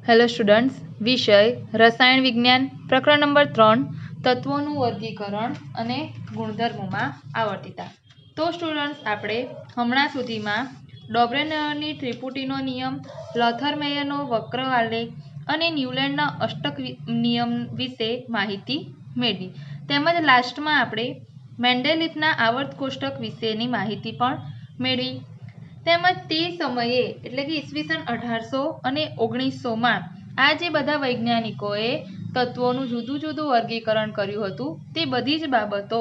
Hello students, વિષય રસાયણ વિજ્ઞાન, પ્રકરણ નંબર 3, તત્વોનું વર્ગીકરણ અને ગુણધર્મોમાં આવર્તિતા. તો સ્ટુડન્ટ્સ, આપણે હમણાં સુધીમાં ડોબ્રેનરની ત્રિપુટીનો નિયમ, લોથરમેયરનો વક્ર આલેખ અને ન્યુલેન્ડના અષ્ટક નિયમ વિશે માહિતી મેળવી. તેમજ લાસ્ટમાં આપણે મેન્ડેલિફના આવર્ત કોષ્ટક વિશેની માહિતી પણ મેળવી. તેમજ તે સમયે એટલે કે ઈસવીસન 1800 અને 1900માં આ જે બધા વૈજ્ઞાનિકોએ તત્વોનું જુદું જુદું વર્ગીકરણ કર્યું હતું તે બધી જ બાબતો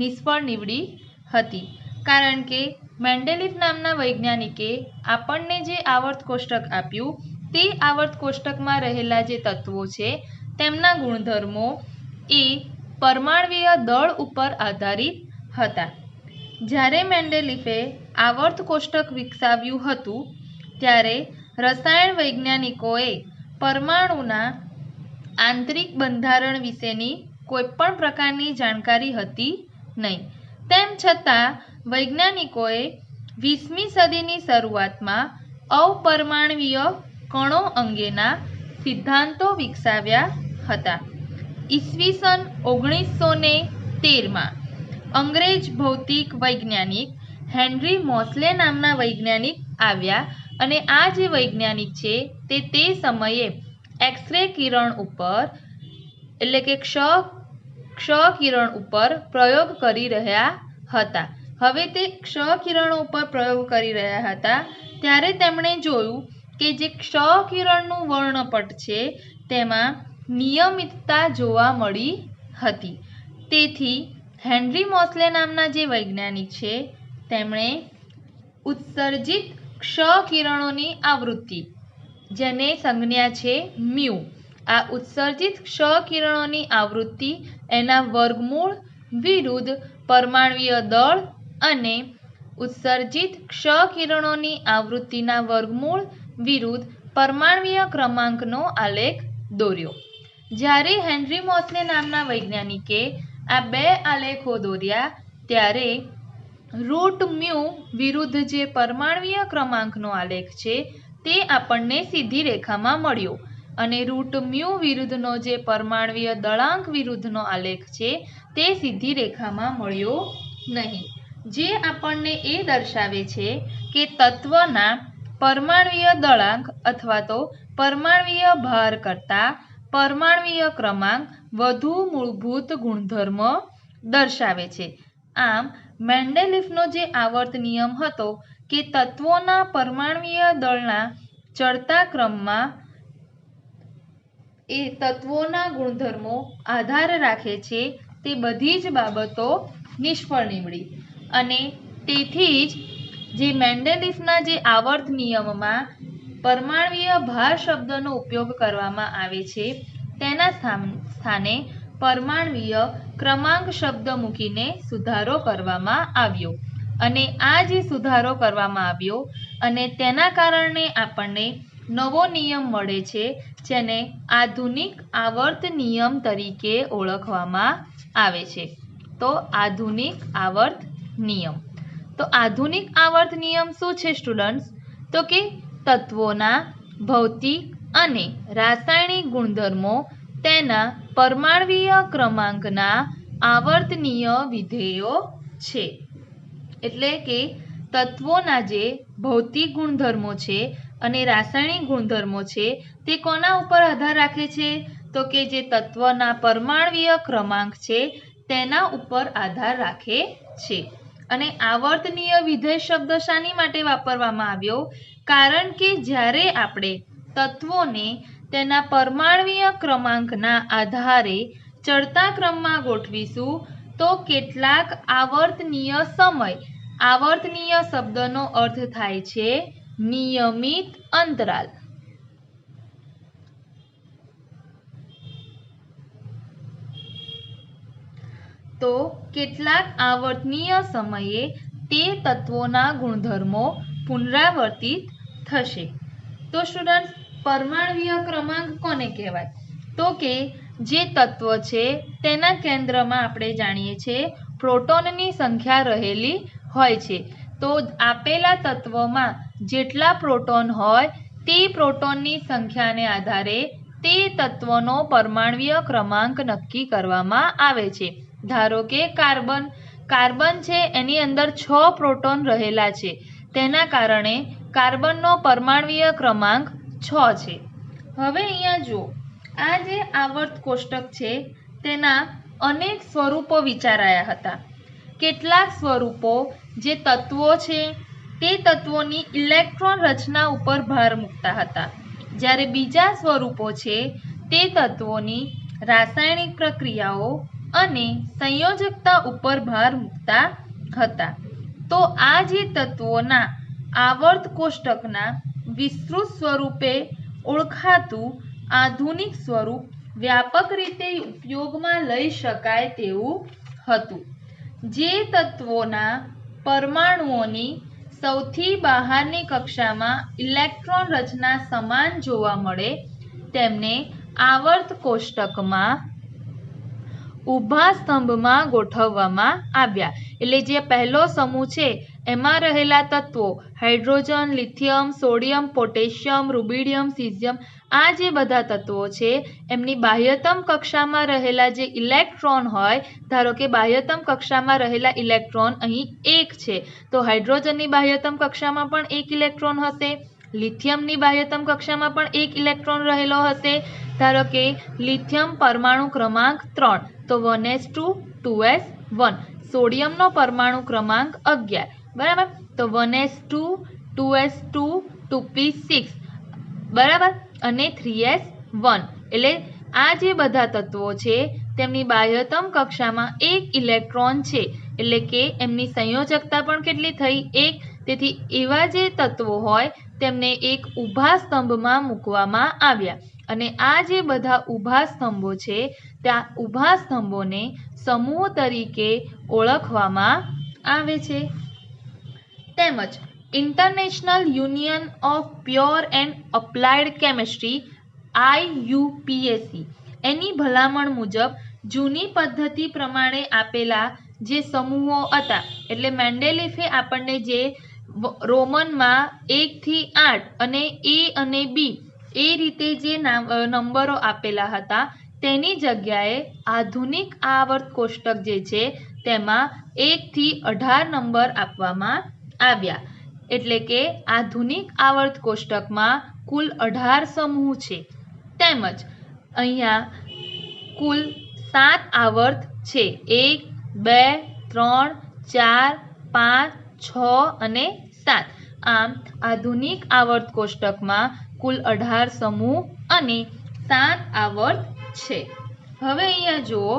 નિષ્ફળ નીવડી હતી. કારણ કે મેન્ડેલિફ નામના વૈજ્ઞાનિકે આપણને જે આવર્ત કોષ્ટક આપ્યું તે આવર્ત કોષ્ટકમાં રહેલા જે તત્વો છે તેમના ગુણધર્મો એ પરમાણ્વીય દળ ઉપર આધારિત હતા. જ્યારે મેન્ડેલિફે આવર્ત કોષ્ટક વિકસાવ્યું હતું ત્યારે રસાયણ વૈજ્ઞાનિકોએ પરમાણુના આંતરિક બંધારણ વિશેની કોઈપણ પ્રકારની જાણકારી હતી નહીં. તેમ છતાં વૈજ્ઞાનિકોએ 20મી સદીની શરૂઆતમાં અપરમાણ્વીય કણો અંગેના સિદ્ધાંતો વિકસાવ્યા હતા. ઈસવીસન 1913માં અંગ્રેજ ભૌતિક વૈજ્ઞાનિક હેનરી મોસ્લે નામના વૈજ્ઞાનિક આવ્યા અને આ જે વૈજ્ઞાનિક છે તે સમયે એક્સ-રે કિરણ ઉપર એટલે કે ક્ષ કિરણ ઉપર પ્રયોગ કરી રહ્યા હતા. હવે તે ક્ષ કિરણો ઉપર પ્રયોગ કરી રહ્યા હતા ત્યારે તેમણે જોયું કે જે ક્ષ કિરણનું વર્ણપટ છે તેમાં નિયમિતતા જોવા મળી હતી. તેથી હેનરી મોસ્લે નામના જે વૈજ્ઞાનિક છે તેમણે ઉત્સર્જિત ક્ષ કિરણોની આવૃત્તિ જેને સંજ્ઞા છે મ્યુ, આ ઉત્સર્જિત ક્ષ કિરણોની આવૃત્તિ એના વર્ગમૂળ વિરુદ્ધ પરમાણ્વીય દળ અને ઉત્સર્જિત ક્ષ કિરણોની આવૃત્તિના વર્ગમૂળ વિરુદ્ધ પરમાણ્વીય ક્રમાંકનો આલેખ દોર્યો. જ્યારે હેનરી મોસ્લે નામના વૈજ્ઞાનિકે આ બે આલેખો દોર્યા ત્યારે રૂટ મ્યુ વિરુદ્ધ જે પરમાણ્વીય ક્રમાંકનો આલેખ છે તે આપણને સીધી રેખામાં મળ્યો અને રૂટ મ્યુ વિરુદ્ધનો જે પરમાણ્વીય દળાંક વિરુદ્ધનો આલેખ છે તે સીધી રેખામાં મળ્યો નહીં. જે આપણને એ દર્શાવે છે કે તત્વના પરમાણ્વીય દળાંક અથવા તો પરમાણ્વીય ભાર કરતાં પરમાણ્વીય ક્રમાંક વધુ મૂળભૂત ગુણધર્મ દર્શાવે છે. આમ મેન્ડેલિફનો જે આવર્ત નિયમ હતો કે તત્વોના પરમાણ્વીય દળના ચડતા ક્રમમાં એ તત્વોના ગુણધર્મો આધાર રાખે છે તે બધી જ બાબતો નિષ્ફળ નીવડી અને તેથી જ જે મેન્ડેલિફના જે આવર્ત નિયમમાં પરમાણ્વીય ભાર શબ્દનો ઉપયોગ કરવામાં આવે છે તેના સ્થાને પરમાણ્વીય ક્રમાંક શબ્દ મૂકીને સુધારો કરવામાં આવ્યો અને આ જે સુધારો કરવામાં આવ્યો અને તેના કારણે આપણને નવો નિયમ મળે છે જેને આધુનિક આવર્ત નિયમ તરીકે ઓળખવામાં આવે છે. તો આધુનિક આવર્ત નિયમ. તો આધુનિક આવર્ત નિયમ શું છે સ્ટુડન્ટ્સ? તો કે તત્વોના ભૌતિક અને રાસાયણિક ગુણધર્મો તેના પરમાણ્વીય ક્રમાંકના આવર્તનીય વિધેયો છે. એટલે કે તત્વોના જે ભૌતિક ગુણધર્મો છે અને રાસાયણિક ગુણધર્મો છે તે કોના ઉપર આધાર રાખે છે? તો કે જે તત્વના પરમાણ્વીય ક્રમાંક છે તેના ઉપર આધાર રાખે છે. અને આવર્તનીય વિધેય શબ્દ શાની માટે વાપરવામાં આવ્યો? કારણ કે જ્યારે આપણે તત્વોને તેના પરમાણ્વીય ક્રમાંકના આધારે ચડતા ક્રમમાં ગોઠવીશું તો કેટલાક આવર્તનીય સમય, આવર્તનીય શબ્દનો અર્થ થાય છે નિયમિત અંતરાલ. તો કેટલાક આવર્તનીય સમયે તે તત્વોના ગુણધર્મો પુનરાવર્તિત થશે. તો સ્ટુડન્ટ્સ, પરમાણ્વીય ક્રમાંક કોને કહેવાય? તો કે જે તત્વ છે તેના કેન્દ્રમાં આપણે જાણીએ છીએ પ્રોટોનની સંખ્યા રહેલી હોય છે. તો આપેલા તત્વમાં જેટલા પ્રોટોન હોય તે પ્રોટોનની સંખ્યાને આધારે તે તત્વનો પરમાણ્વીય ક્રમાંક નક્કી કરવામાં આવે છે. ધારો કે કાર્બન છે એની અંદર 6 પ્રોટોન રહેલા છે, તેના કારણે કાર્બનનો પરમાણ્વીય ક્રમાંક 6 છે. હવે અહીંયા જુઓ, આ જે આવર્ત કોષ્ટક છે તેના અનેક સ્વરૂપો વિચારાયા હતા. કેટલાક સ્વરૂપો જે તત્વો છે તે તત્વોની ઇલેક્ટ્રોન રચના ઉપર ભાર મૂકતા હતા, જ્યારે બીજા સ્વરૂપો છે તે તત્વોની રાસાયણિક પ્રક્રિયાઓ અને સંયોજકતા ઉપર ભાર મૂકતા હતા. તો આ જે તત્વોના આવર્ત કોષ્ટકના વિસ્તૃત સ્વરૂપે ઓળખાતું આધુનિક સ્વરૂપ વ્યાપક રીતે ઉપયોગમાં લઈ શકાય તેવું હતું. જે તત્વોના પરમાણુઓની સૌથી બહારની કક્ષામાં ઇલેક્ટ્રોન રચના સમાન જોવા મળે તેમને આવર્ત કોષ્ટકમાં ઊભા સ્તંભમાં ગોઠવવામાં આવ્યા. એટલે જે પહેલો સમૂહ છે એમાં રહેલા તત્વો hydrogen, lithium, sodium, potassium, rubidium, caesium, આ જે બધા તત્વો છે એમની બાહ્યતમ કક્ષામાં રહેલા જે ઇલેક્ટ્રોન હોય, ધારો કે બાહ્યતમ કક્ષામાં રહેલા ઇલેક્ટ્રોન અહીં 1 છે, તો હાઇડ્રોજનની બાહ્યતમ કક્ષામાં પણ 1 ઇલેક્ટ્રોન હશે, લિથિયમની બાહ્યતમ કક્ષામાં પણ 1 ઇલેક્ટ્રોન રહેલો હશે. ધારો કે લિથિયમ પરમાણુ ક્રમાંક 3, તો 1s2 2s1. સોડિયમનો પરમાણુ ક્રમાંક 11, બરાબર, તો 1s2 2s2 2p6, બરાબર, અને 3s1. એટલે આ જે બધા તત્વો છે તેમની બાહ્યતમ કક્ષામાં 1 ઇલેક્ટ્રોન છે, એટલે કે એમની સંયોજકતા પણ કેટલી થઈ? 1. તેથી એવા જે તત્વો હોય તેમને એક ઊભા સ્તંભમાં મૂકવામાં આવ્યા, અને આ જે બધા ઊભા સ્તંભો છે ત્યાં ઊભા સ્તંભોને સમૂહ તરીકે ઓળખવામાં આવે છે. તેમજ international union of pure and applied chemistry IUPAC એની ભલામણ મુજબ જૂની પદ્ધતિ પ્રમાણે આપેલા જે સમૂહો હતા, એટલે મેન્ડેલિફે આપણને જે રોમનમાં 1 થી 8 અને A અને B એ રીતે જે નંબરો આપેલા હતા તેની જગ્યાએ આધુનિક આવર્ત કોષ્ટક જે છે તેમાં 1 થી 18 નંબર આપવામાં આવ્યા. એટલે કે આધુનિક આવર્ત કોષ્ટકમાં કુલ 18 સમૂહ છે. તેમજ અહીંયા કુલ 7 આવર્ત છે, 1 2 3 4 5 6 અને 7. આમ આધુનિક આવર્ત કોષ્ટકમાં કુલ 18 સમૂહ અને 7 આવર્ત છે. હવે અહીંયા જુઓ,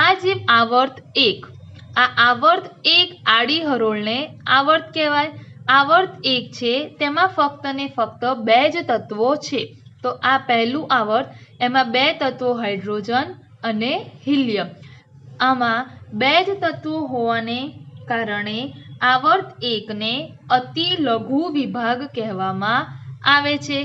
આ જે આવર્ત 1, આ આવર્ત 1 આડી હરોળને આવર્ત કહેવાય. આવર્ત 1 છે તેમાં ફક્ત ને ફક્ત 2 જ તત્વો છે. તો આ પહેલું આવર્ત, એમાં 2 તત્વો હાઇડ્રોજન અને હિલિયમ. આમાં 2 જ તત્વો હોવાને કારણે આવર્ત 1 ને અતિ લઘુ વિભાગ કહેવામાં આવે છે.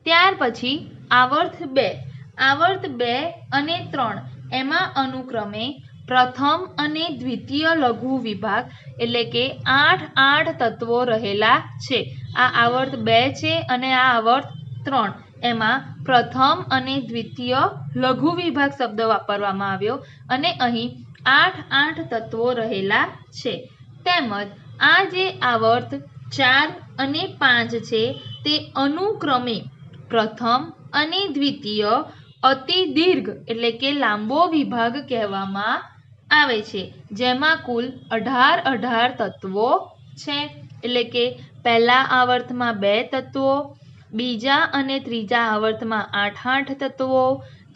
ત્યાર પછી આવર્ત 2. આવર્ત 2 અને 3 એમાં અનુક્રમે પ્રથમ અને દ્વિતીય લઘુ વિભાગ, એટલે કે 8 તત્વો રહેલા છે. આ આવર્ત 2 છે અને આ આવર્ત 3, એમાં પ્રથમ અને દ્વિતીય લઘુ વિભાગ શબ્દ વાપરવામાં આવ્યો, અને અહીં 8 તત્વો રહેલા છે. તેમજ આ જે આવર્ત 4 અને 5 છે તે અનુક્રમે પ્રથમ અને દ્વિતીય અતિ દીર્ઘ એટલે કે લાંબો વિભાગ કહેવામાં આવે છે, જેમાં કુલ 18 તત્વો છે. એટલે કે પહેલા આવર્તમાં 2 તત્વો, બીજા અને ત્રીજા આવર્તમાં 8 તત્વો,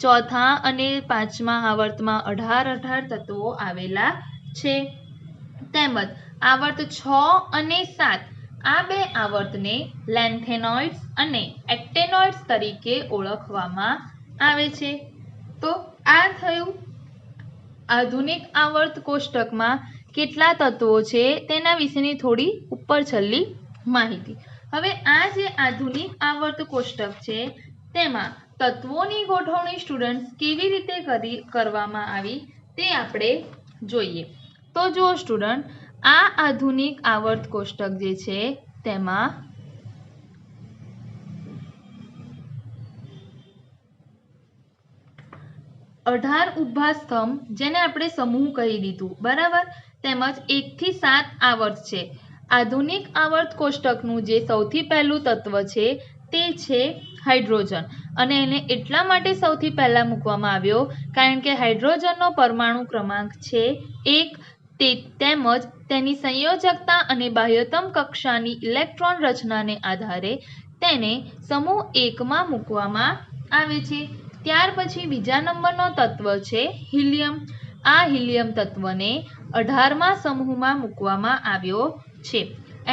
ચોથા અને પાંચમા આવર્તમાં 18 તત્વો આવેલા છે. તેમજ આવર્ત 6 અને 7, આ 2 આવર્તને લેન્થેનોઇડ્સ અને એક્ટેનોઇડ્સ તરીકે ઓળખવામાં આવે છે. તો આ થયું આધુનિક આવર્ત કોષ્ટકમાં કેટલા તત્વો છે તેના વિશેની થોડી ઉપર છલ્લી માહિતી. હવે આ જે આધુનિક આવર્ત કોષ્ટક છે તેમાં તત્વોની ગોઠવણી સ્ટુડન્ટ્સ કેવી રીતે કરવામાં આવી તે આપણે જોઈએ. તો જુઓ સ્ટુડન્ટ, આ આધુનિક આવર્ત કોષ્ટક જે છે તેમાં 18 ઊભા સ્તંભ, જેને આપણે સમૂહ કહી દીધું, બરાબર, તેમજ 1 થી 7 આવર્ત છે. આધુનિક આવર્ત કોષ્ટકનું જે સૌથી પહેલું તત્વ છે તે છે હાઇડ્રોજન, અને એને એટલા માટે સૌથી પહેલા મૂકવામાં આવ્યો કારણ કે હાઇડ્રોજનનો પરમાણુ ક્રમાંક છે 1, તેમજ તેની સંયોજકતા અને બાહ્યતમ કક્ષાની ઇલેક્ટ્રોન રચનાને આધારે તેને સમૂહ 1માં મૂકવામાં આવે છે. ત્યાર પછી બીજા નંબરનો તત્વ છે હિલિયમ. આ હિલિયમ તત્વને 18મા સમૂહમાં મૂકવામાં આવ્યો છે.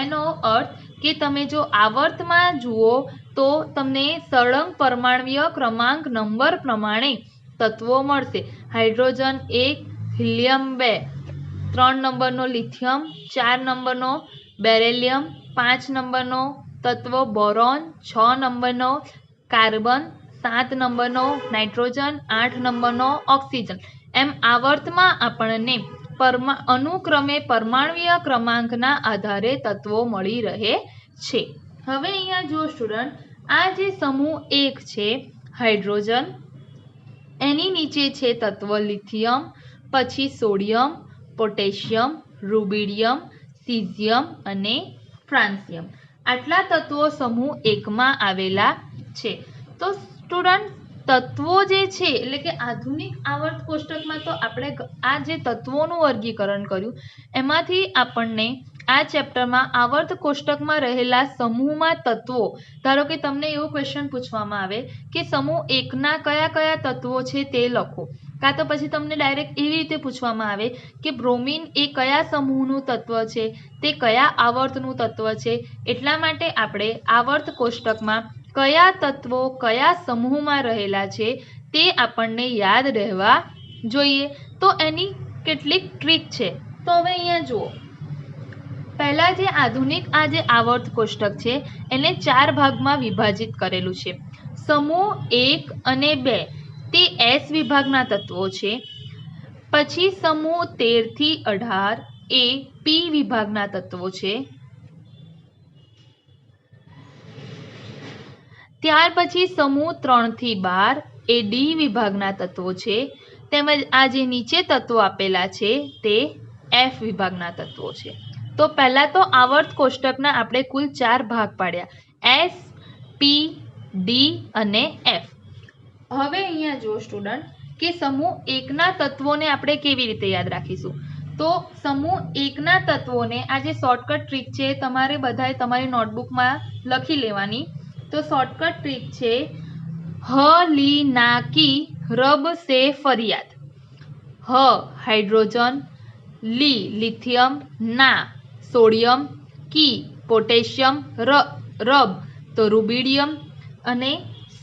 એનો અર્થ કે તમે જો આવર્તમાં જુઓ તો તમને સળંગ પરમાણ્વીય ક્રમાંક નંબર પ્રમાણે તત્વો મળશે. હાઇડ્રોજન 1, હિલિયમ 2, 3 નંબરનો લિથિયમ, 4 નંબરનો બેરિલિયમ, 5 નંબરનો તત્વ બોરોન, 6 નંબરનો કાર્બન, 7 નંબરનો નાઇટ્રોજન, 8 નંબરનો ઓક્સિજન. એમ આવર્તમાં આપણને અનુક્રમે પરમાણ્વીય ક્રમાંકના આધારે તત્વો મળી રહે છે. હવે અહીંયા જો સ્ટુડન્ટ, આ જે સમૂહ 1 છે હાઇડ્રોજન, એની નીચે છે તત્વ લિથિયમ, પછી સોડિયમ, પોટેશિયમ, રૂબિડિયમ, સીઝિયમ અને ફ્રાન્સિયમ. આટલા તત્વો સમૂહ 1માં આવેલા છે. તો સ્ટુડન્ટ, તત્વો જે છે એટલે કે આધુનિક આવર્ત કોષ્ટકમાં તો આપણે આ જે તત્વોનું વર્ગીકરણ કર્યું એમાંથી આપણને આ ચેપ્ટરમાં આવર્ત કોષ્ટકમાં રહેલા સમૂહમાં તત્વો, ધારો કે તમને એવો ક્વેશ્ચન પૂછવામાં આવે કે સમૂહ 1ના કયા કયા તત્વો છે તે લખો, કાં તો પછી તમને ડાયરેક્ટ એવી રીતે પૂછવામાં આવે કે બ્રોમિન એ કયા સમૂહનું તત્વ છે, તે કયા આવર્તનું તત્વ છે. એટલા માટે આપણે આવર્ત કોષ્ટકમાં કયા તત્વો કયા સમૂહમાં રહેલા છે તે આપણને યાદ રહેવા જોઈએ. તો એની કેટલીક ટ્રીક છે. તો હવે અહીંયા જુઓ, પહેલા જે આધુનિક આ જે આવર્ત કોષ્ટક છે એને 4 ભાગમાં વિભાજિત કરેલું છે. સમૂહ 1 અને 2 તે એસ વિભાગના તત્વો છે. પછી સમૂહ 13 થી 18 એ પી વિભાગના તત્વો છે. ત્યાર પછી સમૂહ 3 થી 12 એ ડી વિભાગના તત્વો છે. તેમજ આ જે નીચે તત્વો આપેલા છે તે એફ વિભાગના તત્વો છે. તો પહેલા તો આવર્ત કોષ્ટકના આપણે કુલ 4 ભાગ પાડ્યા, એસ, પી, ડી અને એફ. હવે અહીંયા જો સ્ટુડન્ટ કે સમૂહ 1ના તત્વોને આપણે કેવી રીતે યાદ રાખીશું. તો સમૂહ 1ના તત્વોને આ જે શોર્ટકટ ટ્રીક છે તમારે બધાએ તમારી નોટબુકમાં લખી લેવાની. તો શોર્ટકટ ટ્રીક છે હ લી ના કી રબ સે ફરિયાદ. હ હાઇડ્રોજન, લી લિથિયમ, ના સોડિયમ, કી પોટેશિયમ, રબ તો રૂબિડિયમ અને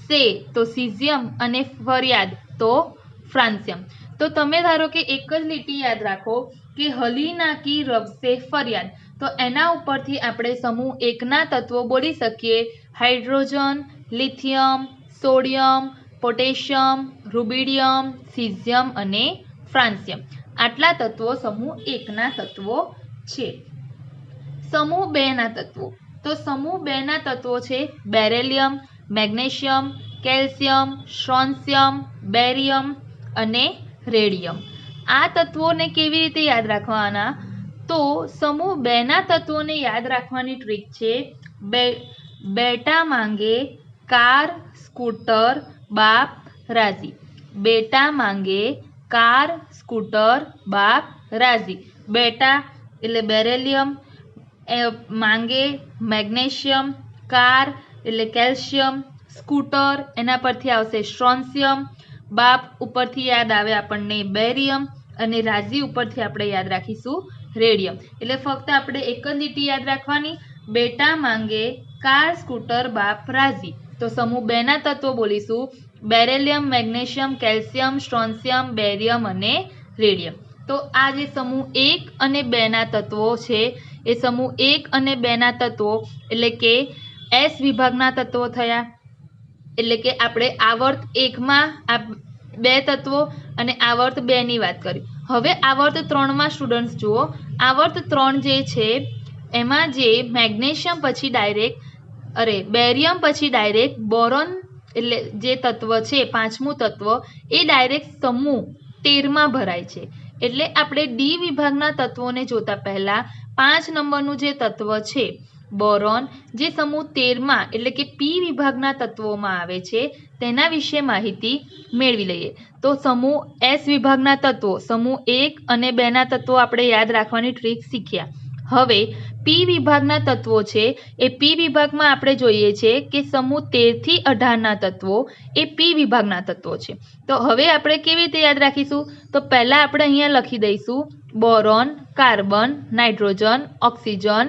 સે તો સીઝિયમ અને ફરિયાદ તો ફ્રાન્સિયમ. તો તમે ધારો કે એક જ લીટી યાદ રાખો કે હલી નાકી રબ સે ફરિયાદ, તો એના ઉપરથી આપણે સમૂહ 1ના તત્વો બોલી શકીએ hydrogen, lithium, sodium, potassium, rubidium, caesium અને ફ્રાન્સિયમ. આટલા તત્વો સમૂહ 1ના તત્વો છે. સમૂહ 2ના તત્વો, તો સમૂહ 2ના તત્વો છે બેરિલિયમ, મેગ્નેશિયમ, કેલ્શિયમ, સ્ટ્રોન્શિયમ, બેરિયમ અને રેડિયમ. આ તત્વોને કેવી રીતે યાદ રાખવાના? તો સમૂહ 2ના તત્વોને યાદ રાખવાની ટ્રીક છે બેટા માંગે કાર, સ્કૂટર, બાપ, રાજી. બેટા માંગે કાર, સ્કૂટર, બાપ, રાજી. બેટા એટલે બેરિલિયમ, માંગે મેગ્નેશિયમ, કાર એટલે કેલ્શિયમ, સ્કૂટર એના પરથી આવશે સ્ટ્રોન્શિયમ, બાપ ઉપરથી યાદ આવે આપણને બેરિયમ અને રાજી ઉપરથી આપણે યાદ રાખીશું રેડિયમ. એટલે ફક્ત આપણે એક જ લીટી યાદ રાખવાની, બેટા માંગે કાર, સ્કૂટર, બાપ, રાજી. તો સમૂહ 2ના તત્વો બોલીશું બેરિલિયમ, મેગ્નેશિયમ, કેલ્શિયમ, સ્ટ્રોન્શિયમ, બેરિયમ અને રેડિયમ. તો આ જે સમૂહ 1 અને 2ના તત્વો છે એ સમૂહ 1 અને 2ના તત્વો એટલે કે એસ વિભાગના તત્વો થયા. એટલે કે આપણે આવર્ત 1માં બે તત્વો અને આવર્ત 2 ની વાત કરી. હવે આવર્ત 3 માં સ્ટુડન્ટ્સ જુઓ, આવર્ત 3 જે છે એમાં જે મેગ્નેશિયમ પછી ડાયરેક્ટ બેરિયમ પછી ડાયરેક્ટ બોરોન એટલે જે તત્વ છે પાંચમું તત્વ એ ડાયરેક્ટ સમૂહ 13 માં ભરાય છે. એટલે આપણે ડી વિભાગના તત્વોને જોતા પહેલા 5 નંબરનું જે તત્વ છે બોરોન જે સમૂહ 13 માં એટલે કે પી વિભાગના તત્વોમાં આવે છે તેના વિશે માહિતી મેળવી લઈએ. તો સમૂહ એસ વિભાગના તત્વો સમૂહ 1 અને 2 ના તત્વો આપણે યાદ રાખવાની ટ્રીક શીખ્યા. હવે પી વિભાગના તત્વો છે એ પી વિભાગમાં આપણે જોઈએ છે કે સમૂહ 13 થી 18 ના તત્વો એ પી વિભાગના તત્વો છે. તો હવે આપણે કેવી રીતે યાદ રાખીશું? તો પહેલા આપણે અહીંયા લખી દઈશું boron, carbon, nitrogen, oxygen,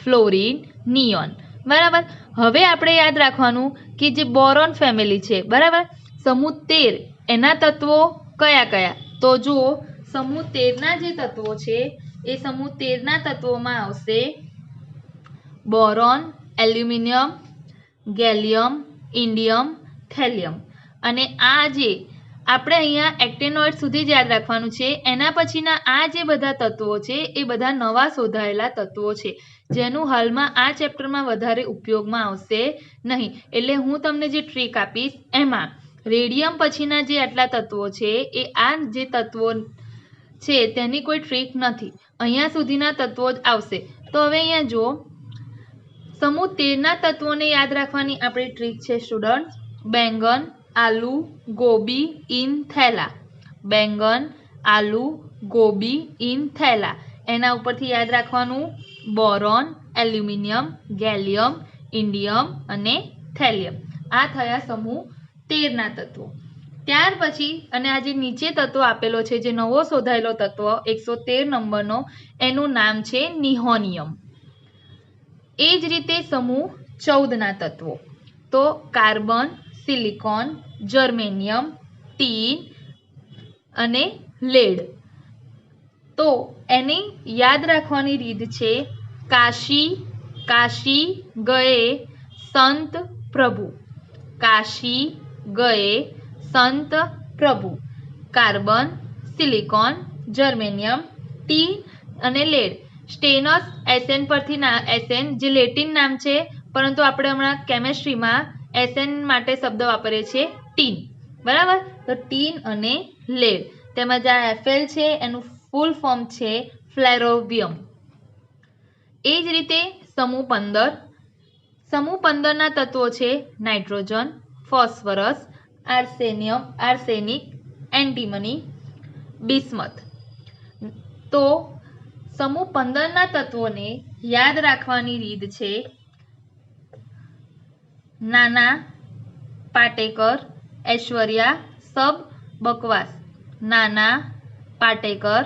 fluorine, neon. બરાબર. હવે આપણે યાદ રાખવાનું કે જે બોરોન ફેમિલી છે બરાબર, સમૂહ 13 એના તત્વો કયા કયા? તો જુઓ સમૂહ 13 ના જે તત્વો છે એ સમૂહ 13 ના તત્વોમાં આવશે boron, aluminium, gallium, indium, thallium. અને આ જે આપણે અહીંયા એક્ટેનોઇડ સુધી જ યાદ રાખવાનું છે. એના પછીના આ જે બધા તત્વો છે એ બધા નવા શોધાયેલા તત્વો છે જેનું હાલમાં આ ચેપ્ટરમાં વધારે ઉપયોગમાં આવશે નહીં. એટલે હું તમને જે ટ્રીક આપીશ એમાં રેડિયમ પછીના જે આટલા તત્વો છે એ આ જે તત્વો છે તેની કોઈ ટ્રીક નથી, અહીંયા સુધીના તત્વો જ આવશે. તો હવે અહીંયા જુઓ સમૂહ 13 ના તત્વોને યાદ રાખવાની આપણી ટ્રીક છે સ્ટુડન્ટ બેંગન, આલુ, ગોબી, ઇન થેલા. બેંગન, આલુ, ગોબી, ઇન થેલા. એના ઉપરથી યાદ રાખવાનું બોરોન, એલ્યુમિનિયમ, ગેલિયમ, ઇન્ડિયમ અને થેલિયમ. આ થયા સમૂહ 13 ના તત્વો. ત્યાર પછી અને આ જે નીચે તત્વ આપેલો છે જે નવો શોધાયેલો તત્વ 113 નંબરનો એનું નામ છે નિહોનિયમ. એ જ રીતે સમૂહ 14 ના તત્વો તો કાર્બન, સિલિકોન, જર્મેનિયમ, ટીન અને લેડ. તો એની યાદ રાખવાની રીત છે કાશી કાશી ગયે સંત પ્રભુ. કાશી ગયે સંત પ્રભુ. કાર્બન, સિલિકોન, જર્મેનિયમ, ટીન અને લેડ. સ્ટેનસ એસએન પરથી એસએન જે લેટિન નામ છે પરંતુ આપણે હમણાં કેમેસ્ટ્રીમાં એસએન માટે શબ્દ વાપરીએ છીએ ટીન. બરાબર. તો ટીન અને લેડ. તેમજ આ એફએલ છે એનું ફૂલ ફોર્મ છે ફ્લેરોવિયમ. એ જ રીતે સમૂહ 15. સમૂહ 15 ના તત્વો છે nitrogen, phosphorus, arsenic, antimony, bismuth. તો સમૂહ 15 ના તત્વોને યાદ રાખવાની રીત છે નાના પાટેકર, ઐશ્વર્યા, સબ, બકવાસ. નાના પાટેકર,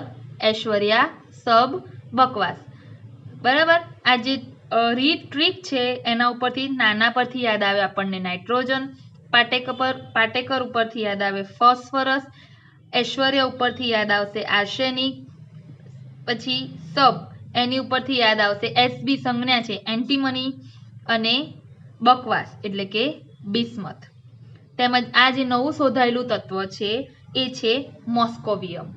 ઐશ્વર્યા, સબ, બકવાસ. બરાબર. આ જે રીત ટ્રીક છે એના ઉપરથી નાના પરથી યાદ આવે આપણને નાઇટ્રોજન, પાટેકર ઉપરથી યાદ આવે ફોસ્ફરસ, ઐશ્વર્ય ઉપરથી યાદ આવશે આર્સેનિક, પછી સબ એની ઉપરથી યાદ આવશે એસબી સંજ્ઞા છે એન્ટીમની અને બકવાસ એટલે કે બિસ્મથ. તેમજ આ જે નવું શોધાયેલું તત્વ છે એ છે મોસ્કોવિયમ.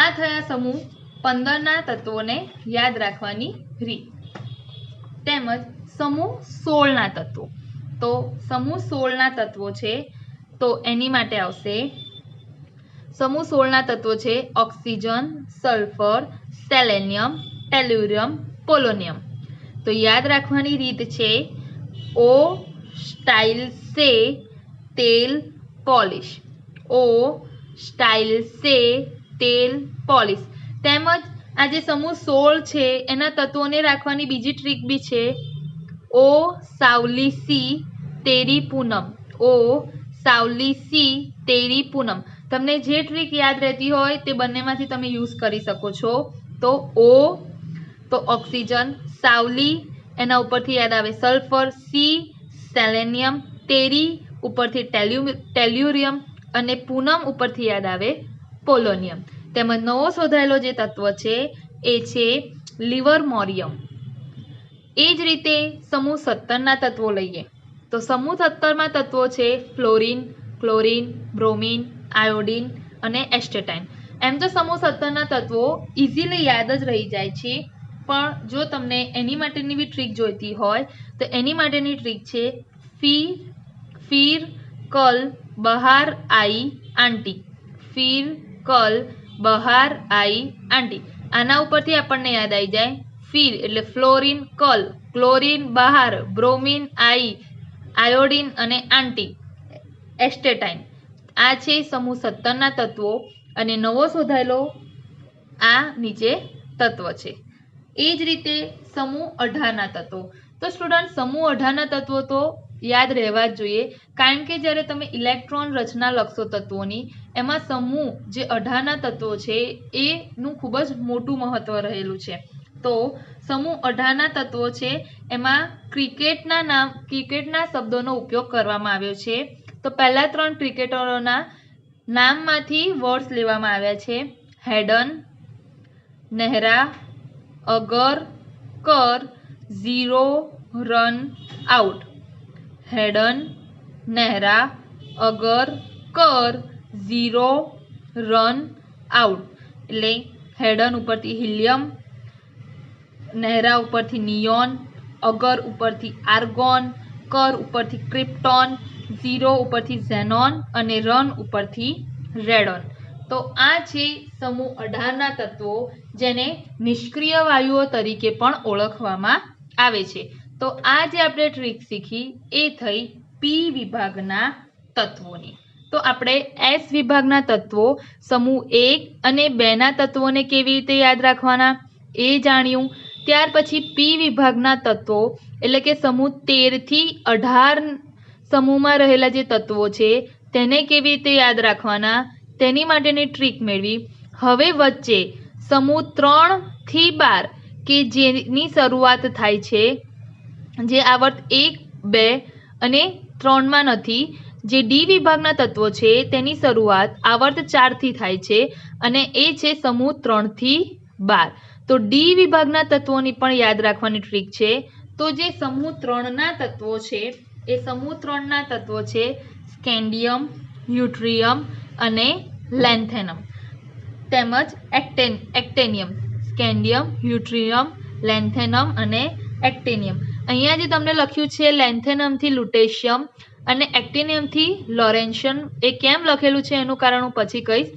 આ થયા સમૂહ 15 ના તત્વોને યાદ રાખવાની રીત. તેમજ સમૂહ 16 ના તત્વો. તો સમૂહ 16 ના તત્વો છે તો એની માટે આવશે સમૂહ 16 ના તત્વો છે ઓક્સિજન, સલ્ફર, સેલેનિયમ, ટેલ્યુરિયમ, પોલોનિયમ. તો યાદ રાખવાની રીત છે ઓ સ્ટાઇલ સે તેલ પોલિશ. ઓ સ્ટાઇલ સે તેલ પોલિશ. તેમજ આ જે સમૂહ 16 છે એના તત્વોને રાખવાની બીજી ટ્રીક બી છે ઓ સાવલી સી તેરી પૂનમ. ઓ સાવલી સી તેરી પૂનમ. તમને જે ટ્રીક યાદ રહેતી હોય તે બંનેમાંથી તમે યુઝ કરી શકો છો. તો ઓ તો ઓક્સિજન, સાવલી એના ઉપરથી યાદ આવે સલ્ફર, સી સેલેનિયમ, તેરી ઉપરથી ટેલ્યુરિયમ અને પૂનમ ઉપરથી યાદ આવે પોલોનિયમ. તેમજ નવો શોધાયેલો જે તત્વ છે એ છે લિવરમોરિયમ. એ જ રીતે સમૂહ 17 ના તત્વો લઈએ તો સમૂહ 17 માં તત્વો છે ફ્લોરિન, ક્લોરીન, બ્રોમિન, આયોડિન અને એસ્ટેટાઇન. એમ તો સમૂહ 17ના તત્વો ઇઝીલી યાદ જ રહી જાય છે, પણ જો તમને એની માટેની બી ટ્રીક જોઈતી હોય તો એની માટેની ટ્રીક છે ફીર કલ બહાર આઈ આંટી. ફીર કલ બહાર આઈ આંટી. આના ઉપરથી આપણને યાદ આવી જાય ફીર એટલે ફ્લોરિન, કલ ક્લોરીન, બહાર બ્રોમિન, આયોડિન અને આંટી એસ્ટેટાઇન. આ છે સમૂહ 17ના તત્વો અને નવો શોધાયેલો આ નીચે તત્વ છે. એ જ રીતે સમૂહ 18ના તત્વો. તો સ્ટુડન્ટ સમૂહ 18ના તત્વો તો યાદ રહેવા જ જોઈએ, કારણ કે જ્યારે તમે ઇલેક્ટ્રોન રચના લખશો તત્વોની, એમાં સમૂહ જે 18ના તત્વો છે એનું ખૂબ જ મોટું મહત્વ રહેલું છે. તો સમૂહ 18ના તત્વો છે એમાં ક્રિકેટના શબ્દોનો ઉપયોગ કરવામાં આવ્યો છે. તો પહેલા 3 ક્રિકેટરોના નામમાંથી વર્ડ્સ લેવામાં આવ્યા છે: હેડન, નેહરા, અગર, કર, 0 રન આઉટ. હેડન, નેહરા, અગર, કર, 0 રન આઉટ. એટલે હેડન ઉપરથી હિલિયમ, નેહરા ઉપરથી નિયોન, અગર ઉપરથી આર્ગોન, કર ઉપરથી ક્રિપ્ટોન, 0 ઉપરથી ઝેનોન અને રન ઉપરથી રેડોન. તો આ છે સમૂહ 18ના તત્વો, જેને નિષ્ક્રિય વાયુઓ તરીકે પણ ઓળખવામાં આવે છે. તો આ જે આપણે ટ્રીક શીખી એ થઈ પી વિભાગના તત્વોની. તો આપણે એસ વિભાગના તત્વો સમૂહ 1 અને 2ના તત્વોને કેવી રીતે યાદ રાખવાના એ જાણ્યું. ત્યાર પછી પી વિભાગના તત્વો એટલે કે સમૂહ 13 થી 18 સમૂહમાં રહેલા જે તત્વો છે તેને કેવી રીતે યાદ રાખવાના તેની માટેની ટ્રીક મેળવી. હવે વચ્ચે સમૂહ 3 થી 12 કે જેની શરૂઆત થાય છે, જે આવર્ત 1, 2 અને 3માં નથી, જે ડી વિભાગના તત્વો છે તેની શરૂઆત આવર્ત 4 થી થાય છે અને એ છે સમૂહ 3 થી 12. તો ડી વિભાગના તત્વોની પણ યાદ રાખવાની ટ્રીક છે. તો જે સમૂહ 3ના તત્વો છે એ સમૂહ 3ના તત્વો છે સ્કેન્ડિયમ, ય્યુટ્રિયમ અને લેન્થેનમ તેમજ એક્ટેનિયમ. સ્કેન્ડિયમ, ય્યુટ્રિયમ, લેન્થેનમ અને એક્ટેનિયમ. અહીંયા જે તમને લખ્યું છે લેન્થેનમથી લુટેશિયમ અને એક્ટેનિયમથી લોરેન્શિયમ, એ કેમ લખેલું છે એનું કારણ હું પછી કહીશ.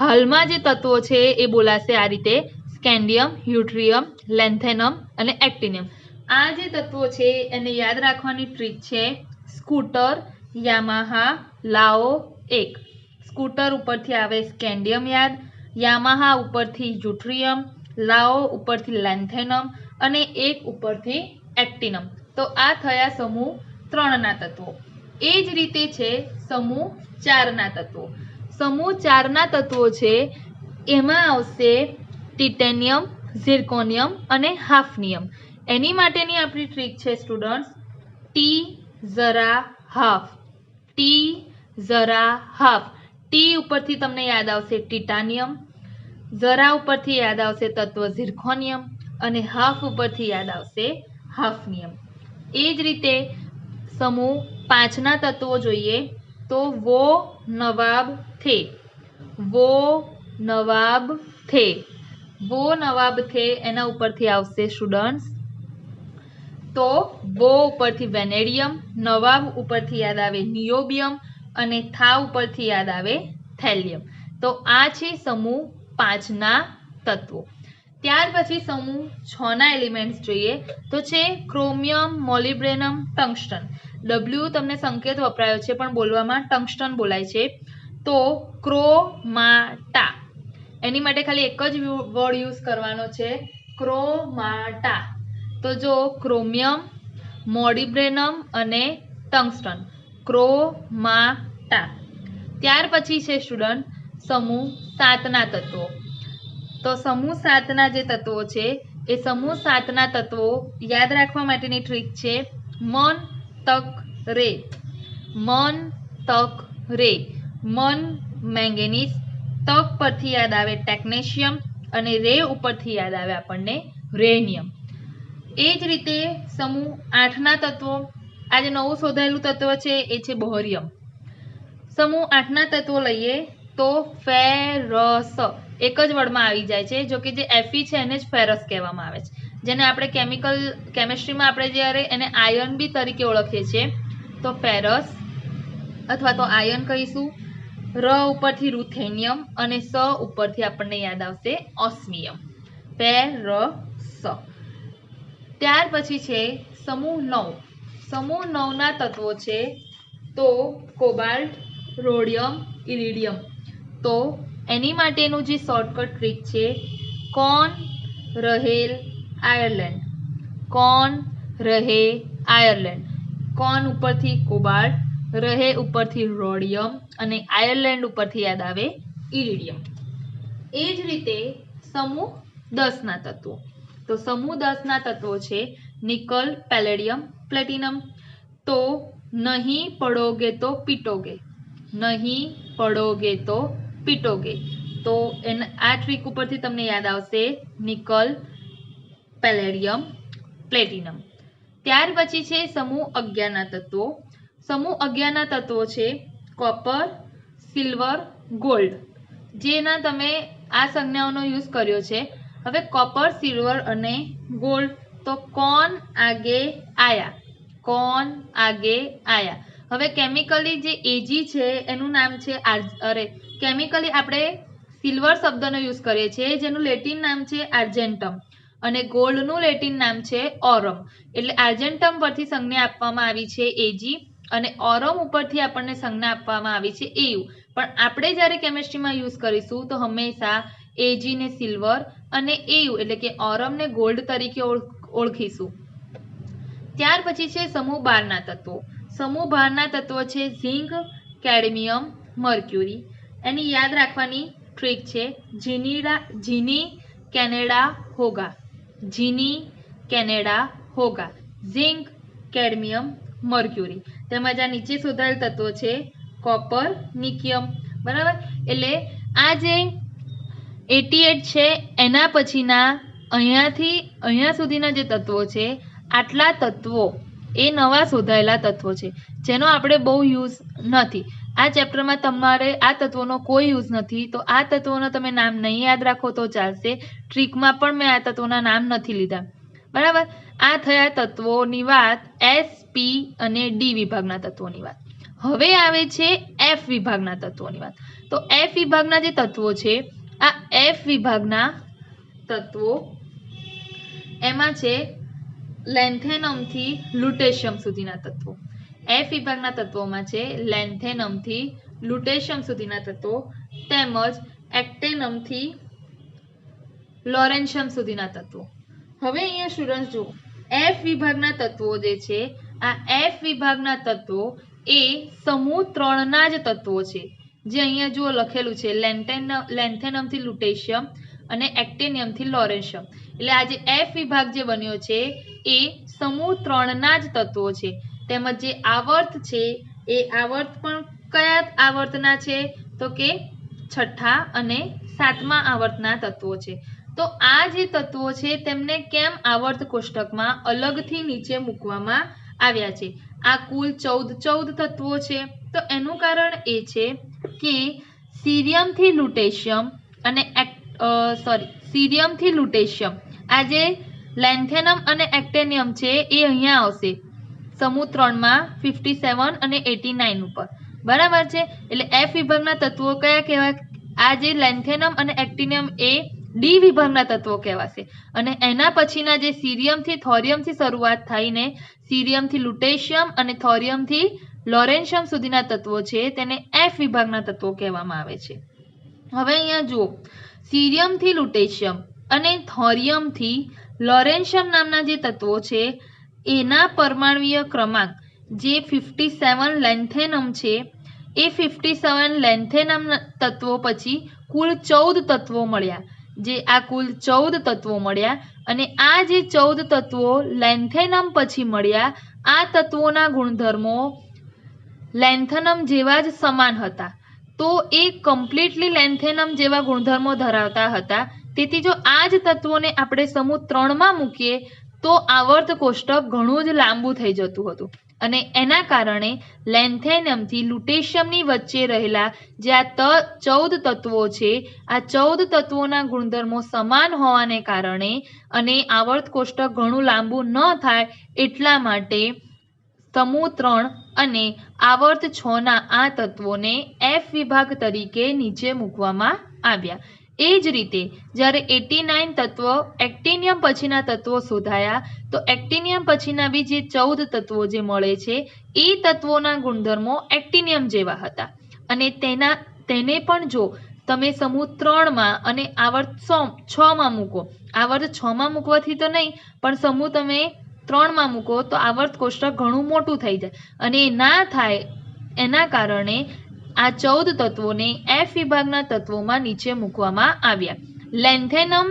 હાલમાં જે તત્વો છે એ બોલાશે આ રીતે: સ્કેન્ડિયમ, ય્યુટ્રિયમ, લેન્થેનમ અને એક્ટેનિયમ. આ જે તત્વો છે એને યાદ રાખવાની ટ્રીક છે સ્કૂટર, યામાહા, લાઓ 1. સ્કૂટર ઉપરથી આવે સ્કેન્ડિયમ યાદ, યામાહા ઉપરથી યુટ્રિયમ, લાઓ ઉપરથી લેન્થેનમ અને 1 ઉપરથી એક્ટિનમ. તો આ થયા સમૂહ 3ના તત્વો. એ જ રીતે છે સમૂહ 4ના તત્વો. સમૂહ 4ના તત્વો છે એમાં આવશે ટિટેનિયમ, ઝિર્કોનિયમ અને હાફનિયમ. એની માટેની આપણી ટ્રીક છે સ્ટુડન્ટ્સ ટી ઝરા હાફ. ટી ઝરા હાફ. ટી ઉપરથી તમને યાદ આવશે ટિટાનિયમ, ઝરા ઉપરથી યાદ આવશે તત્વ ઝિર્કોનિયમ અને હાફ ઉપરથી યાદ આવશે હાફનિયમ. એ જ રીતે સમૂહ 5ના તત્વો જોઈએ તો વો નવાબ થે. વો નવાબ થે. વો નવાબ થે એના ઉપરથી આવશે સ્ટુડન્ટ્સ તો વો ઉપરથી વેનેડિયમ, નવાબ ઉપરથી યાદ આવે નિયોબિયમ અને થા ઉપરથી યાદ આવે થેલિયમ. તો આ છે સમૂહ 5ના તત્વો. ત્યાર પછી સમૂહ 6ના એલિમેન્ટ્સ જોઈએ તો છે ક્રોમિયમ, મોલિબ્ડેનમ, ટંગસ્ટન. ડબલ્યુ તમને સંકેત વપરાયો છે પણ બોલવામાં ટંગસ્ટન બોલાય છે. તો ક્રોમાટા. એની માટે ખાલી એક જ વર્ડ યુઝ કરવાનો છે ક્રોમાટા. તો જો ક્રોમિયમ, મોલિબ્ડેનમ અને ટંગસ્ટન, ક્રોમાટા. ત્યાર પછી છે સ્ટુડન્ટ સમૂહ 7ના તત્વો. તો સમૂહ 7ના જે તત્વો છે એ સમૂહ 7ના તત્વો યાદ રાખવા માટેની ટ્રીક છે મન તક રે. મન તક રે. મન મેંગેનીઝ, તક પરથી યાદ આવે ટેક્નેશિયમ અને રે ઉપરથી યાદ આવે આપણને રેનિયમ. એ જ રીતે સમૂહ 8ના તત્વો, આ જે નવું શોધાયેલું તત્વ છે એ છે બોહરિયમ. સમૂહ 8 ના તત્વો લઈએ તો ફેરસ એક જ વર્ડમાં આવી જાય છે, જો કે જે Fe છે એને જ ફેરસ કહેવામાં આવે છે, જેને આપણે કેમિસ્ટ્રીમાં આપણે જ્યારે એને આયર્ન બી તરીકે ઓળખીએ છીએ તો ફેરસ અથવા તો આયર્ન કહીશું. ર ઉપરથી રૂથેનિયમ અને સ ઉપરથી આપણને યાદ આવશે ઓસ્મિયમ, ફેરસ. ત્યાર પછી છે સમૂહ 9. સમૂહ 9 ના તત્વો છે તો કોબાલ્ટ, રોડિયમ, ઇરિડિયમ. તો એની માટેનું જે શોર્ટકટ ટ્રીક છે કોન રહેલ આયર્લેન્ડ, કોન રહે આયર્લેન્ડ. કોન ઉપરથી કોબાલ્ટ, રહે ઉપરથી રોડિયમ અને આયર્લેન્ડ ઉપરથી યાદ આવે ઇરિડિયમ. એ જ રીતે સમૂહ 10 ના તત્વો. તો સમૂહ 10 ના તત્વો છે નિકલ, પેલેડિયમ, પ્લેટિનમ. તો નહીં પડોગે તો પીટોગે, નહીં પડોગે તો પીટોગે. તો આ ટ્રીક ઉપરથી તમને યાદ આવશે નિકલ, પેલેડિયમ, પ્લેટિનમ. ત્યાર પછી છે સમૂહ 11 ના તત્વો. સમૂહ 11 ના તત્વો છે કોપર, સિલ્વર, ગોલ્ડ. જેના તમે આ સંજ્ઞાઓનો યુઝ કર્યો છે. હવે કોપર, સિલ્વર અને ગોલ્ડ. તો કોણ આગે આયા, કોણ આગે આયા. હવે કેમિકલી જે એજી છે એનું નામ છે કેમિકલી આપણે સિલ્વર શબ્દનો યુઝ કરીએ છીએ, જેનું લેટિન નામ છે આર્જેન્ટમ અને ગોલ્ડનું લેટિન નામ છે ઓરમ. એટલે આર્જેન્ટમ પરથી સંજ્ઞા આપવામાં આવી છે એજી અને ઓરમ ઉપરથી આપણને સંજ્ઞા આપવામાં આવી છે એયુ. પણ આપણે જ્યારે કેમિસ્ટ્રીમાં યુઝ કરીશું તો હંમેશા એજી ને સિલ્વર અને એયુ એટલે કે ઓરમ ને ગોલ્ડ તરીકે ઓળખીશું. ત્યાર પછી છે સમૂહ 12 ના તત્વો. સમૂહ 12 ના તત્વો છે ઝિંક, કેડમિયમ, મર્ક્યુરી. એની યાદ રાખવાની ટ્રીક છે જીની કેનેડા હોગા, જીની કેનેડા હોગા. Zinc, cadmium, mercury. તેમજ આ નીચે શોધાયેલ તત્વો છે કોપર, નિકિયમ. બરાબર. એટલે આ જે 88 છે એના પછીના અહીંયાથી અહીંયા સુધીના જે તત્વો છે આટલા તત્વો એ નવા શોધાયેલા તત્વો છે, જેનો આપણે બહુ યુઝ નથી. આ ચેપ્ટરમાં તમારે આ તત્વોનો કોઈ યુઝ નથી, તો આ તત્વોનો તમે નામ નહીં યાદ રાખો તો ચાલશે. ટ્રીકમાં પણ મેં આ તત્વોના નામ નથી લીધા. બરાબર. આ થયા તત્વોની વાત, એસ, પી અને ડી વિભાગના તત્વોની વાત. હવે આવે છે એફ વિભાગના તત્વોની વાત. તો એફ વિભાગના જે તત્વો છે આ એફ વિભાગના તત્વો એમાં છે લેન્થેનમથી લ્યુટેશિયમ સુધીના તત્વો. એફ વિભાગના તત્વોમાં છે લેન્થેનમથી લ્યુટેશિયમ સુધીના તત્વો તેમજ એક્ટેનમથી લોરેન્શિયમ સુધીના તત્વો. હવે અહીંયા સ્ટુડન્ટ્સ જુઓ, એફ વિભાગના તત્વો જે છે આ એફ વિભાગના તત્વો એ સમૂહ 3 ના જ તત્વો છે, જે અહીંયા જુઓ લખેલું છે લેન્થેનમથી લ્યુટેશિયમ અને એક્ટેનિયમથી લોરેન્શિયમ. એટલે આ જે એફ વિભાગ જે બન્યો છે એ સમૂહ 3 ના જ તત્વો છે. તેમજ જે આવર્ત છે એ આવર્ત પણ કયા આવર્તના છે તો કે 6થા અને 7મા આવર્તના તત્વો છે. તો આ જે તત્વો છે તેમને કેમ આવર્ત કોષ્ટકમાં અલગથી નીચે મૂકવામાં આવ્યા છે? આ કુલ 14 તત્વો છે. તો એનું કારણ એ છે કે સીરિયમથી લ્યુટેશિયમ અને સીરિયમથી લ્યુટેશિયમ આ જે લેન્થેનમ અને એક્ટેનિયમ છે એ અહીંયા આવશે સમૂહ 3માં 57 અને 89 ઉપર. બરાબર છે. એટલે એફ વિભાગના તત્વો કયા કહેવાય? આ જે લેન્થેનમ અને એક્ટિનિયમ એ ડી વિભાગના તત્વો કહેવાશે અને એના પછીના જે સીરિયમથી થોરિયમથી શરૂઆત થઈને સીરિયમથી લ્યુટેશિયમ અને થોરિયમથી લોરેન્શિયમ સુધીના તત્વો છે તેને એફ વિભાગના તત્વો કહેવામાં આવે છે. હવે અહીંયા જુઓ, સીરિયમથી લ્યુટેશિયમ અને થોરિયમથી લોરેન્શિયમ નામના જે તત્વો છે એના પરમાણ્વીય ક્રમાંક જે 57 લેન્થેનમ છે એ 57 લેન્થેનમ તત્વો પછી કુલ 14 તત્વો મળ્યા. જે આ કુલ 14 તત્વો મળ્યા અને આ જે 14 તત્વો લેન્થેનમ પછી મળ્યા આ તત્વોના ગુણધર્મો લેન્થેનમ જેવા જ સમાન હતા. તો એ કમ્પ્લીટલી લેન્થેનમ જેવા ગુણધર્મો ધરાવતા હતા. તેથી જો આ જ તત્વોને આપણે સમૂહ 3માં મૂકીએ તો આવર્ત કોષ્ટક ઘણું જ લાંબુ થઈ જતું હતું. અને એના કારણે લેન્થેનિયમથી લ્યુટેશિયમની વચ્ચે રહેલા જે આ 14 તત્વો છે, આ 14 તત્વોના ગુણધર્મો સમાન હોવાને કારણે અને આવર્ત કોષ્ટક ઘણું લાંબુ ન થાય એટલા માટે સમૂહ 3 અને આવર્ત 6 ના આ તત્વોને F વિભાગ તરીકે નીચે મૂકવામાં આવ્યા. એ જ રીતે જ્યારે 89 તત્વ એક્ટિનિયમ પછીના તત્વો શોધાયા તો એક્ટિનિયમ પછીના બી જે 14 તત્વો જે મળે છે એ તત્વોના ગુણધર્મો એક્ટિનિયમ જેવા હતા અને તેને પણ જો તમે સમૂહ 3માં અને આવર્ત 6માં મૂકો, આવર્ત 6માં મૂકવાથી તો નહીં પણ સમૂહ તમે 3માં મૂકો તો આવર્ત કોષ્ટક ઘણું મોટું થઈ જાય અને એ ના થાય એના કારણે આ 14 તત્વોને F વિભાગના તત્વોમાં નીચે મૂકવામાં આવ્યા. લેન્થેનમ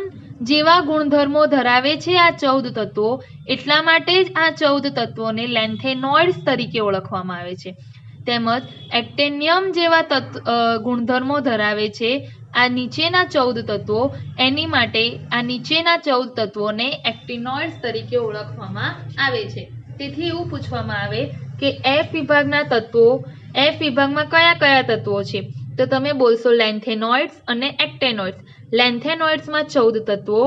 જેવા ગુણધર્મો ધરાવે છે આ 14 તત્વો, એટલા માટે જ આ 14 તત્વોને લેન્થેનોઇડ્સ તરીકે ઓળખવામાં આવે છે. તેમજ એક્ટિનિયમ જેવા ગુણધર્મો ધરાવે છે આ નીચેના 14 તત્વો, એની માટે આ નીચેના 14 તત્વોને એક્ટિનોઇડ્સ તરીકે ઓળખવામાં આવે છે. તેથી એવું પૂછવામાં આવે કે F વિભાગના તત્વો, F વિભાગમાં કયા કયા તત્વો છે તો તમે બોલશો લેન્થેનોઇડ્સ અને એક્ટેનોઇડ્સ. લેન્થેનોઇડ્સમાં 14 તત્વો,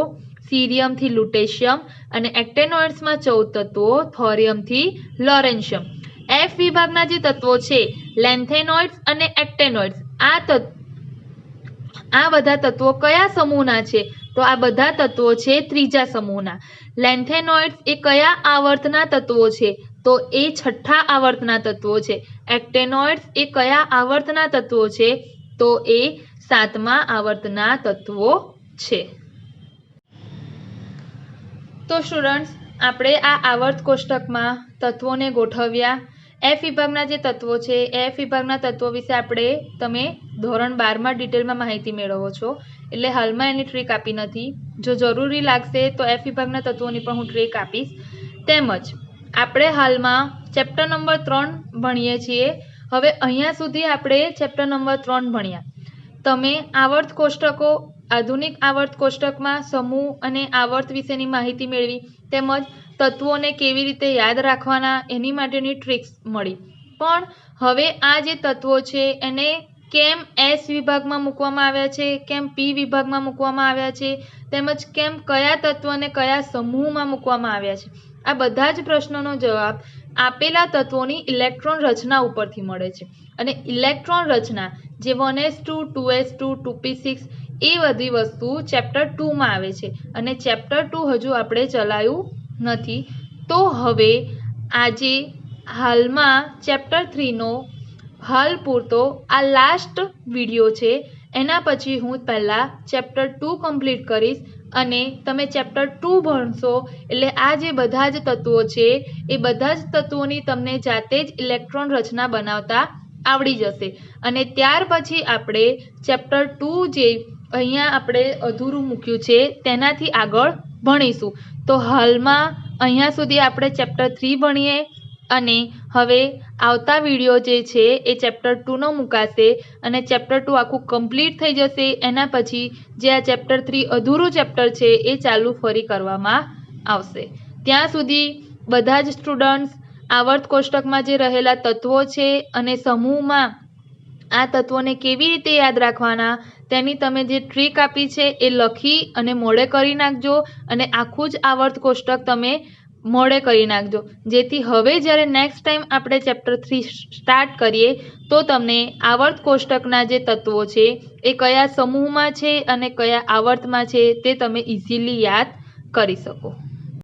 સીરિયમથી લ્યુટેશિયમ, અને એક્ટેનોઇડ્સમાં 14 તત્વો, થોરિયમથી લોરેન્શિયમ. F વિભાગના જે તત્વો છે લેન્થેનોઇડ્સ અને એક્ટેનોઇડ્સ, આ બધા તત્વો કયા સમૂહના છે તો આ બધા તત્વો છે ત્રીજા સમૂહના. લેન્થેનોઇડ્સ એ કયા આવર્તના તત્વો છે તો એ છઠ્ઠા આવર્તના તત્વો છે. એક્ટેનોઇડ્સ એ કયા આવર્તના તત્વો છે તો એ 7મા આવર્તના તત્વો છે. તો સ્ટુડન્ટ્સ, આપણે આ આવર્ત કોષ્ટકમાં તત્વોને ગોઠવ્યા. F વિભાગના જે તત્વો છે F વિભાગના તત્વો વિશે તમે ધોરણ 12માં ડિટેલમાં માહિતી મેળવો છો, એટલે હાલમાં એની ટ્રીક આપી નથી. જો જરૂરી લાગશે તો F વિભાગના તત્વોની પણ હું ટ્રીક આપીશ. તેમજ આપણે હાલમાં ચેપ્ટર નંબર 3 ભણીએ છીએ. હવે અહીંયા સુધી આપણે ચેપ્ટર નંબર 3 ભણ્યા. તમે આવર્ત કોષ્ટકો, આધુનિક આવર્ત કોષ્ટકમાં સમૂહ અને આવર્ત વિશેની માહિતી મેળવી, તેમજ તત્વોને કેવી રીતે યાદ રાખવાના એની માટેની ટ્રિક્સ મળી. પણ હવે આ જે તત્વો છે એને કેમ S વિભાગમાં મૂકવામાં આવ્યા છે, કેમ P વિભાગમાં મૂકવામાં આવ્યા છે, તેમજ કેમ કયા તત્વને કયા સમૂહમાં મૂકવામાં આવ્યા છે, આ બધા જ પ્રશ્નોનો જવાબ આપેલા તત્વોની ઇલેક્ટ્રોન રચના ઉપરથી મળે છે. અને ઇલેક્ટ્રોન રચના જે 1s2, 2s2, 2p6 એ બધી વસ્તુ ચેપ્ટર 2માં આવે છે અને ચેપ્ટર 2 હજુ આપણે ચલાવ્યું નથી. તો હવે આજે હાલમાં ચેપ્ટર 3નો હાલ પૂરતો આ લાસ્ટ વિડીયો છે. એના પછી હું પહેલાં ચેપ્ટર 2 કમ્પ્લીટ કરીશ અને તમે ચેપ્ટર 2 ભણશો એટલે આ જે બધા જ તત્વો છે એ બધા જ તત્વોની તમને જાતે જ ઇલેક્ટ્રોન રચના બનાવતા આવડી જશે. અને ત્યાર પછી આપણે ચેપ્ટર 2 જે અહીંયા આપણે અધૂરું મૂક્યું છે તેનાથી આગળ ભણીશું. તો હાલમાં અહીંયા સુધી આપણે ચેપ્ટર 3 ભણીએ અને હવે આવતા વિડીયો જે છે એ ચેપ્ટર 2નો મુકાશે અને ચેપ્ટર 2 આખું કમ્પ્લીટ થઈ જશે. એના પછી જે આ ચેપ્ટર 3 અધૂરું ચેપ્ટર છે એ ચાલુ ફરી કરવામાં આવશે. ત્યાં સુધી બધા જ સ્ટુડન્ટ્સ આવર્ત કોષ્ટકમાં જે રહેલા તત્વો છે અને સમૂહમાં આ તત્વોને કેવી રીતે યાદ રાખવાના તેની તમે જે ટ્રીક આપી છે એ લખી અને મોડે કરી નાખજો અને આખું જ આવર્ત કોષ્ટક તમે મોડે કરી નાખજો, જેથી હવે જ્યારે નેક્સ્ટ ટાઈમ આપણે ચેપ્ટર 3 સ્ટાર્ટ કરીએ તો તમને આવર્ત કોષ્ટકના જે તત્વો છે એ કયા સમૂહમાં છે અને કયા આવર્તમાં છે તે તમે ઇઝીલી યાદ કરી શકો.